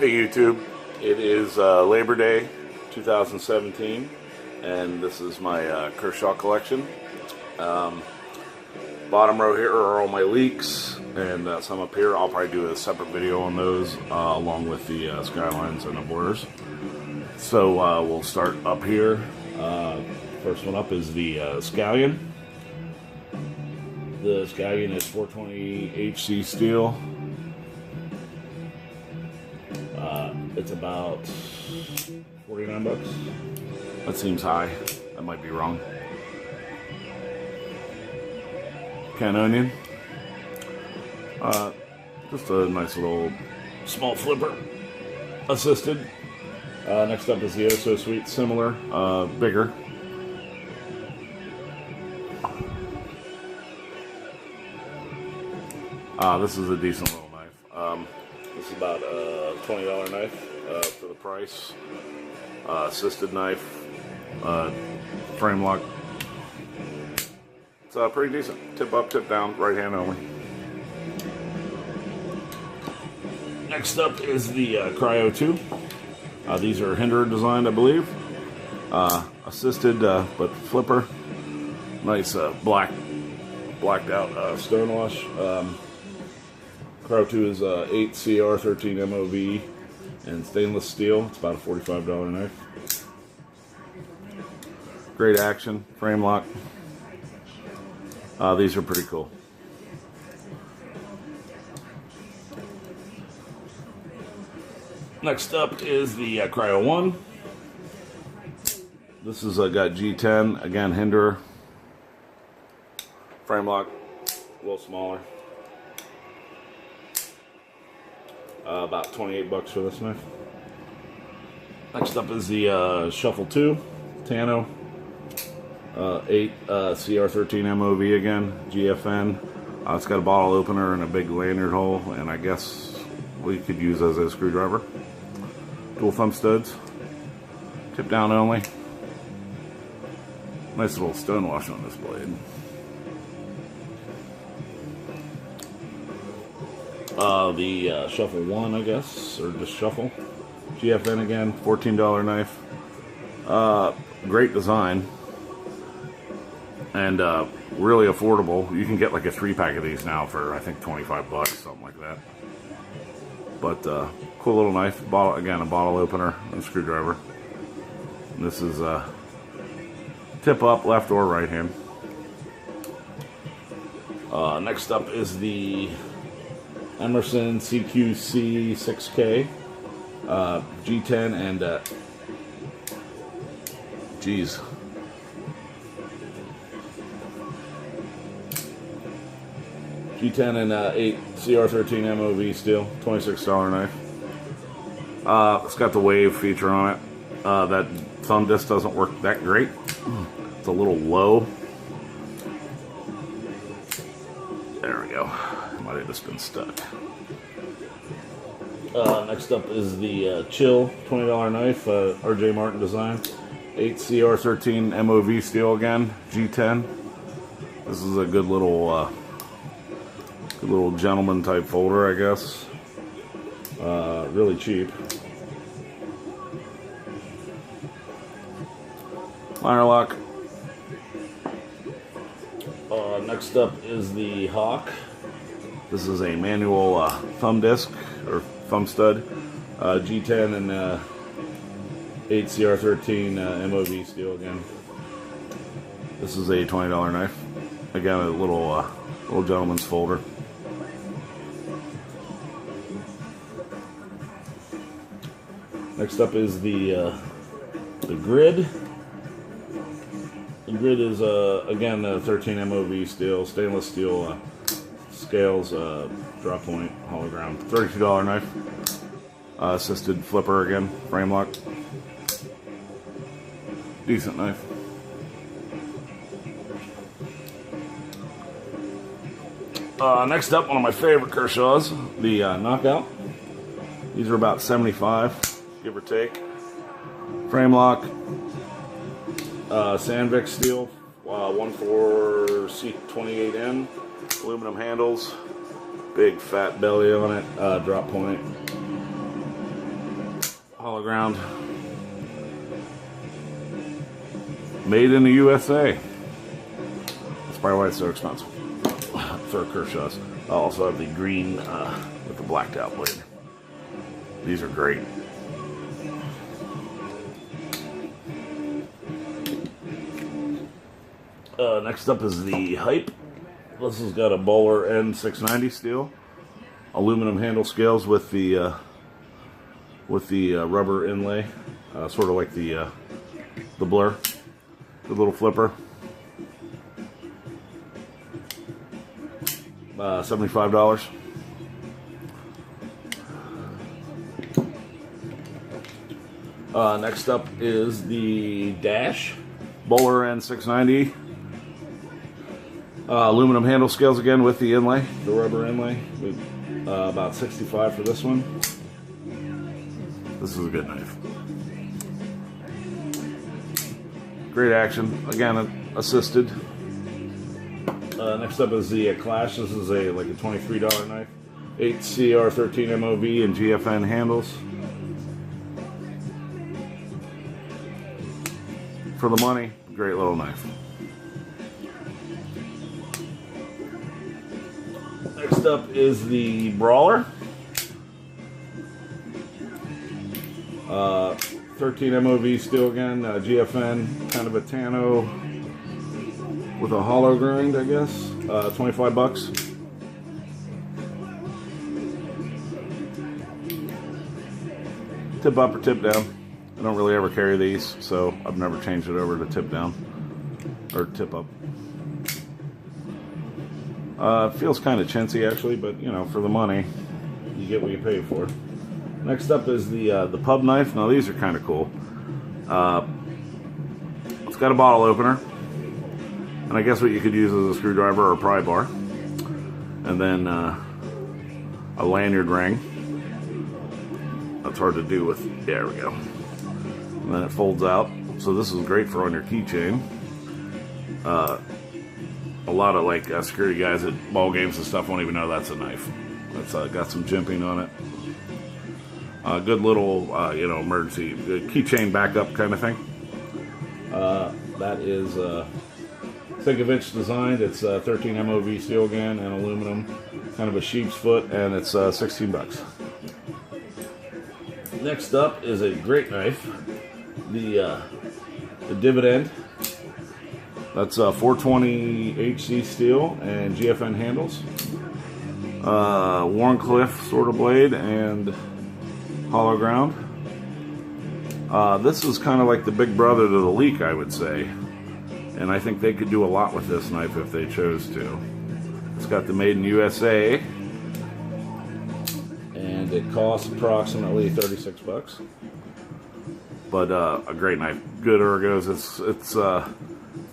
Hey YouTube, it is Labor Day 2017 and this is my Kershaw collection. Bottom row here are all my leaks and some up here. I'll probably do a separate video on those along with the skylines and the borders. So we'll start up here. First one up is the Scallion. The Scallion is 420 HC steel. It's about 49 bucks. That seems high. I might be wrong. Canned onion. Just a nice little small flipper. Assisted. Next up is the Oh So Sweet, similar, bigger. This is a decent little knife. This is about a $20 knife for the price. Assisted knife, frame lock. It's pretty decent. Tip up, tip down, right hand only. Next up is the Cryo 2. These are Hinder designed, I believe. Assisted, but flipper. Nice blacked out stonewash. Cryo 2 is 8 CR13 MOV and stainless steel. It's about a $45 knife. Great action, frame lock. These are pretty cool. Next up is the Cryo 1. This is got G10, again Hinder. Frame lock, a little smaller. About 28 bucks for this knife. Next up is the Shuffle 2, Tano. 8 CR13 MOV again, GFN. It's got a bottle opener and a big lanyard hole, and I guess we could use as a screwdriver. Dual thumb studs. Tip down only. Nice little stonewash on this blade. The Shuffle 1, I guess, or just Shuffle. GFN again, $14 knife. Great design. And really affordable. You can get like a 3-pack of these now for, I think, 25 bucks, something like that. But cool little knife. Bottle, again, a bottle opener and a screwdriver. And this is tip up, left or right hand. Next up is the Emerson CQC 6K, G10 and G10 and 8 CR13 MOV steel, $26 knife. It's got the wave feature on it. That thumb disc doesn't work that great. It's a little low. There we go. Might have just been stuck. Next up is the Chill $20 knife, RJ Martin design. 8 CR13 MOV steel again, G10. This is a good little gentleman type folder, I guess. Really cheap. Liner lock. Next up is the Hawk. This is a manual thumb disc or thumb stud, G10 and 8 CR13 MOV steel again. This is a $20 knife. Again, a little gentleman's folder. Next up is the Grid. The Grid is again 13 MOV steel, stainless steel scales, drop point, hologram, $32 knife. Assisted flipper again, frame lock. Decent knife. Next up, one of my favorite Kershaws, the Knockout. These are about 75, give or take. Frame lock, Sandvik steel, 14C28N, aluminum handles, big fat belly on it, drop point. Hollow ground. Made in the USA. That's probably why it's so expensive for Kershaw's. I also have the green with the blacked out blade. These are great. Next up is the Hype. This has got a Bowler N690 steel, aluminum handle scales with the rubber inlay, sort of like the Blur, the little flipper. $75. Next up is the Dash, Bowler N690. Aluminum handle scales again with the inlay, the rubber inlay. About $65 for this one. This is a good knife. Great action. Again, assisted. Next up is the Clash. This is like a $23 knife. 8 CR13 MOV and GFN handles. For the money, great little knife. Next up is the Brawler. 13 MOV steel again, GFN, kind of a Tano with a hollow grind, I guess. $25. Tip up or tip down. I don't really ever carry these, so I've never changed it over to tip down or tip up. It feels kind of chintzy actually, but you know, for the money, you get what you pay for. Next up is the pub knife. Now these are kind of cool. It's got a bottle opener, and I guess what you could use as a screwdriver or a pry bar, and then a lanyard ring. That's hard to do with. There we go. And then it folds out. So this is great for on your keychain. A lot of like security guys at ball games and stuff won't even know that's a knife. That's got some jimping on it. Good little, you know, emergency keychain backup kind of thing. That is think-of-inch designed. It's 13 MOV steel again and aluminum, kind of a sheep's foot, and it's $16. Next up is a great knife, the Dividend. That's 420 HC steel and GFN handles. Warncliffe sort of blade and hollow ground. This is kind of like the big brother to the Leak, I would say. And I think they could do a lot with this knife if they chose to. It's got the Made in USA. And it costs approximately $36. But a great knife. Good ergos. It's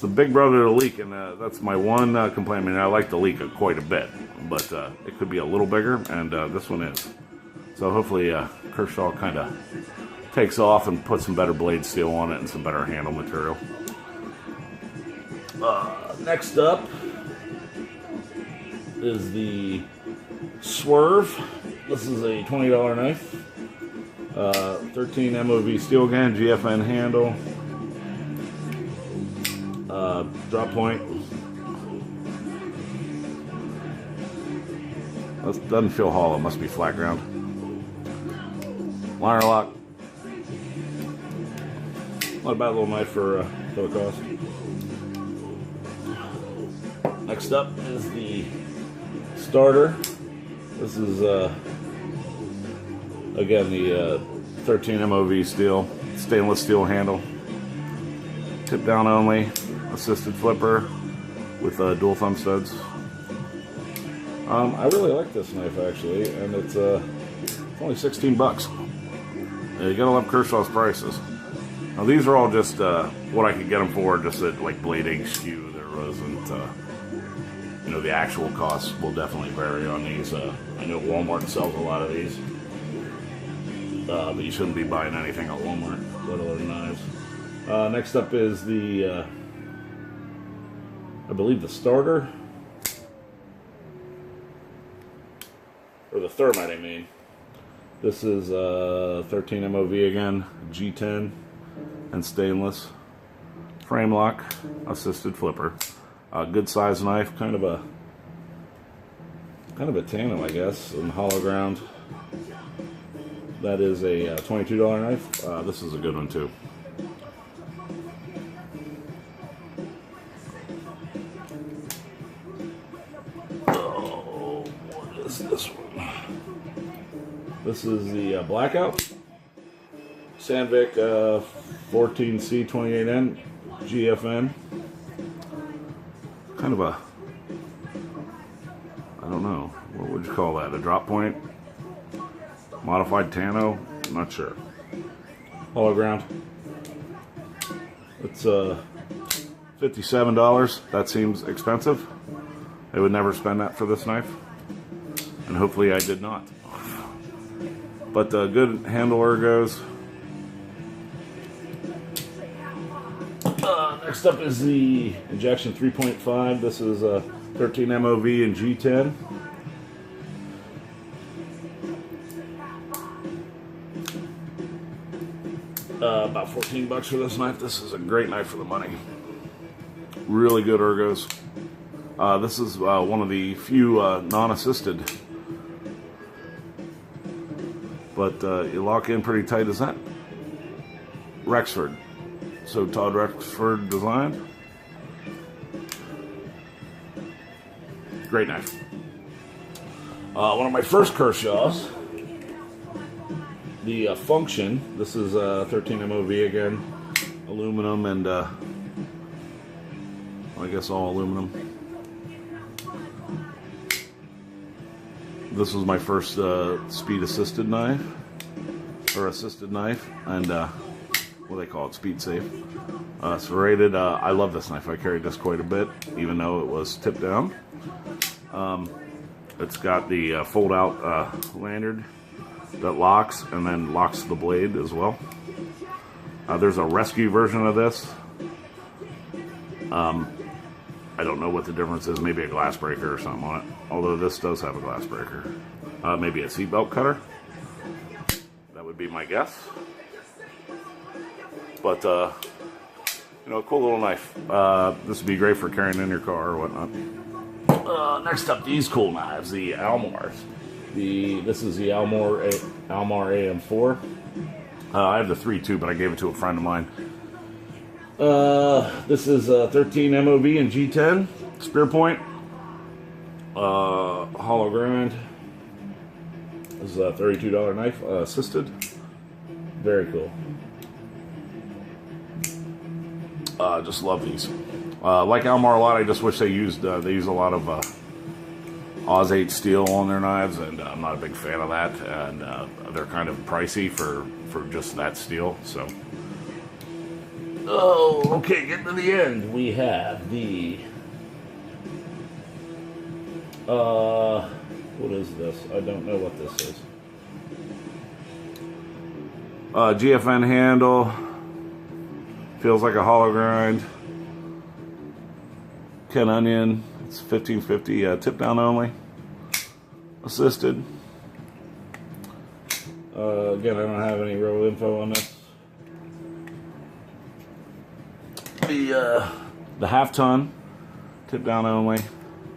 the big brother to the Leak, and that's my one complaint. I mean, I like the Leak quite a bit, but it could be a little bigger, and this one is. So hopefully Kershaw kind of takes off and puts some better blade steel on it and some better handle material. Next up is the Swerve. This is a $20 knife. 13 MOV steel again, GFN handle. Drop point. This doesn't feel hollow, must be flat ground. Liner lock. Not a bad little knife for the cost. Next up is the Starter. This is again the 13 MOV steel, stainless steel handle. Tip down only, assisted flipper with dual thumb studs. I really like this knife actually, and it's only $16. You gotta love Kershaw's prices. Now these are all just what I could get them for, just at like Blade Inc. SKU. There wasn't, you know, the actual costs will definitely vary on these. I know Walmart sells a lot of these, but you shouldn't be buying anything at Walmart, let alone knives. Next up is the, I believe the Starter, or the Thermite, I mean. This is 13 MOV again, G10 and stainless. Frame lock, assisted flipper. Good size knife, kind of a tandem, I guess, in hollow ground. That is a $22 knife. This is a good one too. Oh, what is this one? This is the Blackout Sandvik 14C28N GFN. Kind of a, I don't know, what would you call that? A drop point? Modified Tano? I'm not sure. Hollow ground. It's $57. That seems expensive. I would never spend that for this knife. And hopefully I did not. But good handle ergos. Next up is the Injection 3.5. This is 13 MOV and G10. About 14 bucks for this knife. This is a great knife for the money. Really good ergos. This is one of the few non-assisted. But you lock in pretty tight as that. Rexford. So Todd Rexford designed. Great knife. One of my first Kershaws. The Function. This is 13 MOV again. Aluminum and I guess all aluminum. This was my first speed assisted knife. Or assisted knife. And what do they call it? Speed safe. Serrated. I love this knife. I carried this quite a bit, even though it was tipped down. It's got the fold out lanyard that locks and then locks the blade as well. There's a rescue version of this. I don't know what the difference is. Maybe a glass breaker or something on it. Although this does have a glass breaker. Maybe a seatbelt cutter. That would be my guess. But, you know, a cool little knife. This would be great for carrying in your car or whatnot. Next up, these cool knives, the Almars. This is the Almar AM4. I have the 3 too, but I gave it to a friend of mine. This is 13 MOV and G10 spear point. Hollow grind. This is a $32 knife, assisted. Very cool. Just love these. Like Almar a lot. I just wish they use a lot of Oz 8 steel on their knives, and I'm not a big fan of that. And they're kind of pricey for just that steel. So, okay, getting to the end, we have the what is this? I don't know what this is. GFN handle. Feels like a hollow grind. Ken Onion. It's 1550 tip down only. Assisted. Again, I don't have any real info on this. The half ton. Tip down only.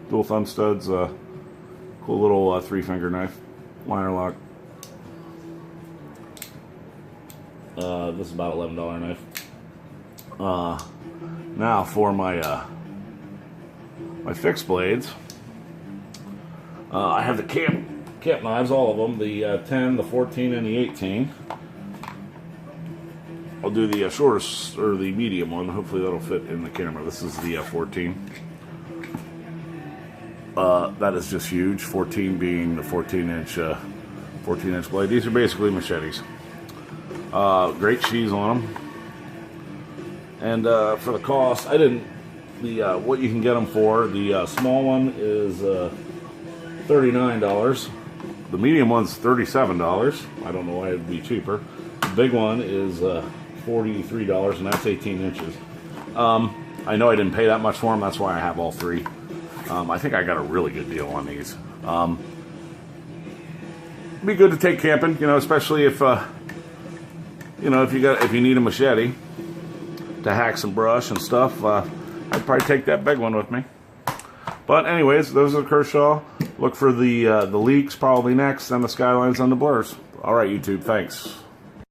Dual thumb studs. Cool little 3-finger knife. Liner lock. This is about $11 knife. Now for my my fixed blades. I have the camp knives, all of them, the 10, the 14, and the 18. I'll do the shortest, or the medium one. Hopefully that'll fit in the camera. This is the 14. That is just huge. 14 being the 14-inch blade. These are basically machetes. Great sheaths on them. And for the cost, I didn't. What you can get them for. The small one is $39. The medium one's $37. I don't know why it'd be cheaper. The big one is $43, and that's 18 inches. I know I didn't pay that much for them. That's why I have all 3. I think I got a really good deal on these. be good to take camping, you know, especially if you know, if you need a machete to hack some brush and stuff. I'd probably take that big one with me. But anyways, those are Kershaw. Look for the leaks probably next, and the skylines on the blurs. All right, YouTube, thanks.